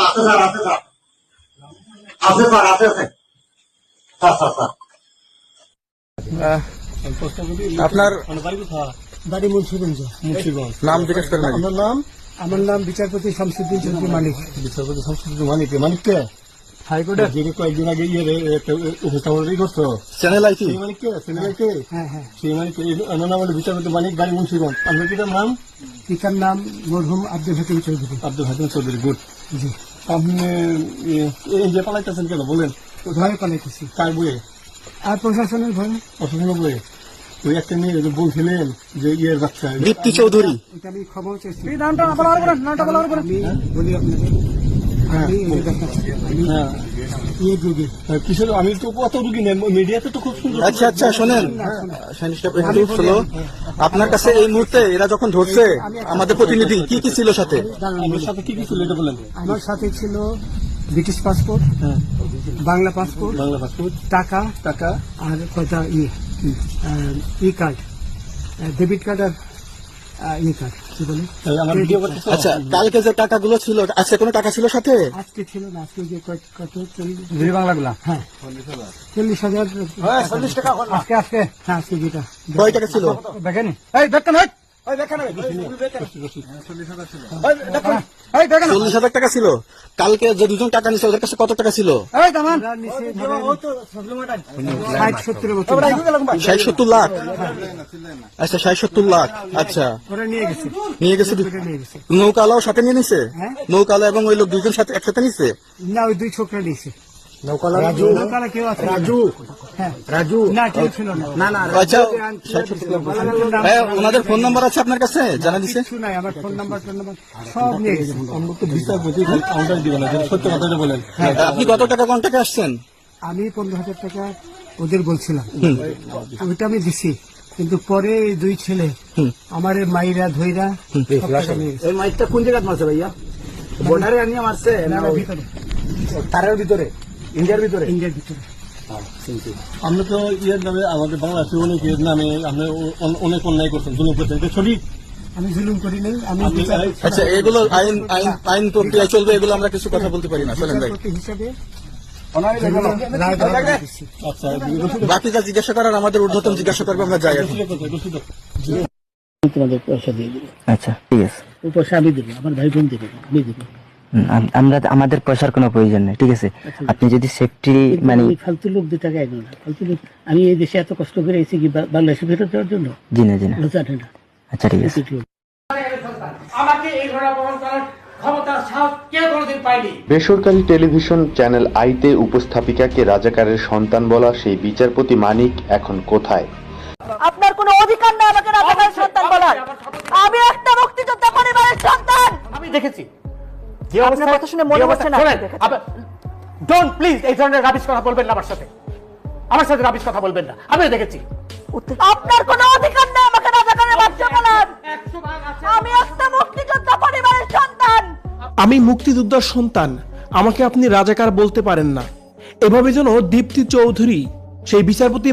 আছে স্যার, আছে স্যার, আছে স্যার, আছে আছে স্যার স্যার স্যার। আপনার বাড়ি মুন্সিগঞ্জ। নাম জিজ্ঞেস করেন আগে। আমার নাম বিচারপতি শামসুদ্দিন চৌধুরী মানিক। বিচারপতি শামসুদ্দিন মানিক। মানিককে হাইকোর্টের যে কয়েকদিন আগে উপস্থাপন করছো চ্যানেল আইটি সেই মানিককে ছেলেকে হ্যাঁ হ্যাঁ, সেই মানিককে আমার নাম হলো বিচারপতি মানিক, বাড়ি মুন্সিগঞ্জ। আপনার পিতার নাম? পিতার নাম মরহুম আব্দুল হাকিম চৌধুরী। আব্দুল হাকিম চৌধুরী। গুড। জি। আপনি এই যে পালাইতেছেন কেন বলেন? ভয়ে পালাইতেছি। কার বইয়ে? আর প্রশাসনের ভয়ে। অসুবিধা বইয়ে ওই একটা মেয়ে যে বলছিলেন যে ইয়ের বাচ্চা দীপ্তি চৌধুরী। এটা আমি খবর চেয়েছি। হ্যাঁ। আমি বলি আপনাদের, আমি এই দেখাচ্ছি, আমি হ্যাঁ ইয়ে যুগে কিসের আমি তো কত রুগী নেন মিডিয়াতে তো খুব সুন্দর। আচ্ছা আচ্ছা শোনেন একটু স্লো। আপনার কাছে এই মুহূর্তে এরা যখন ধরছে আমাদের প্রতিনিধি কি কি ছিল সাথে? আমার সাথে কি কি ছিল এটা বলেন। আমার সাথে ছিল ব্রিটিশ পাসপোর্ট, হ্যাঁ, বাংলা পাসপোর্ট, বাংলা পাসপোর্ট, টাকা টাকা, আর কয়টা ই কার্ড, ডেবিট কার্ড আর ই কার্ড, কি বলে আমার ভিডিও করতে। আচ্ছা কালকে যে টাকাগুলো ছিল আজকে কোনো টাকা ছিল সাথে? আজকে ছিল না, আজকে যে কত 40 বাংলাগুলা। হ্যাঁ 40,000 আজকে আজকে হ্যাঁ আজকে যেটা কয় টাকা ছিল? দেখেন এই দেখেন 40,000 টাকা ছিল। কালকে যে দুজন টাকা নিছে ওদের কাছে কত টাকা ছিল? 60-70 বছর 60-70 লাখ। আচ্ছা 60-70 লাখ। আচ্ছা ওরা নিয়ে গেছে, নিয়ে গেছে। নিয়ে গেছে। নৌকালাও সাথে নিয়ে নিছে? হ্যাঁ। নৌকালা এবং ওই লোক দুজন সাথে একসাথে নিছে? না, ওই দুই ছোকরা নিয়েছে। নৌকালা নৌকালা কেউ আছে? হ্যাঁ রাজু। না, কেউ ছিল না। আচ্ছা 60-70 লাখ। হ্যাঁ, ওনাদের ফোন নাম্বার আছে আপনার কাছে? জানা দিছে? কিছু নাই, আমার ফোন নাম্বার সব নিয়ে গেছে। আমরা তো বিচারপতি কাউন্টার দিবেন না, সত্য কথাটা বলেন। আপনি কত টাকা কন্টাক্টে আসছেন? আমি 15,000 টাকা ওদের বলছিলাম, ওইটা আমি দিছি। কিন্তু পরে এই দুই ছেলে আমার মাইরা ধইরা সব টাকা নিয়ে গেছে। এই মাইকটা কোন জায়গায় মারছে ভাইয়া? বর্ডারে আনিয়ে মারছে না ভিতরে, তারের ভিতরে, ইন্ডিয়ার ভিতরে? ইন্ডিয়ার ভিতরে। আমরা তো ইয়ের নামে আমাদের বাংলাদেশে অনেক ইয়ের নামে আপনি অনেক অন্যায় করছেন, জুলুম করছেন, এটা সঠিক? আমি জুলুম করি নাই, আমি আচ্ছা এগুলো আইন আইন আইন প্রক্রিয়া চলবে, এগুলো আমরা কিছু কথা বলতে পারি না। চলেন ভাই, বিচারপতি হিসাবে আচ্ছা বাকি যা জিজ্ঞাসা করার আমাদের ঊর্ধ্বতন জিজ্ঞাসা করবে, আমরা যাই এখন। তোমাদের পয়সা দিয়ে দেবো। আচ্ছা ঠিক আছে, ওই পয়সা আমি দেবো, আমার ভাই বোন দেবে, আমি দেবো। আমরা আমাদের পয়সার কোনো প্রয়োজন নেই, ঠিক আছে? আপনি যদি সেফটি মানে ওই ফালতু লোক 2 টাকা এগো না, ফালতু লোক। আমি এই দেশে এত কষ্ট করে এসেছি কি বাংলাদেশে ফেরত দেওয়ার জন্য? জি না জি না। ওরা জানে না। আচ্ছা ঠিক আছে। আমাকে এই ঘোড়া বহন করার ক্ষমতা সাহস কেউ কোনোদিন পায়নি। বেসরকারি টেলিভিশন চ্যানেল আইতে উপস্থাপিকাকে রাজাকারের সন্তান বলা সেই বিচারপতি মানিক এখন কোথায়? আপনার কোনো অধিকার নেই আমাকে রাজাকারের সন্তান বলার। আমি একটা মুক্তিযোদ্ধা পরিবারের সন্তান। আমি দেখেছি যে আপনার কথা শুনে মনে হচ্ছে না। ডোন্ট প্লিজ এই ধরনের রাবিশ কথা বলবেন না আমার সাথে। আমার সাথে রাবিশ কথা বলবেন না, আমি দেখেছি। আপনার কোনো অধিকার নেই আমাকে রাজাকারের বাচ্চা বলার। আমি একটা মুক্তিযোদ্ধা পরিবারের সন্তান। আমি মুক্তিযোদ্ধার সন্তান, আমাকে আপনি রাজাকার বলতে পারেন না। এভাবে যেন দীপ্তি চৌধুরী সেই বিচারপতি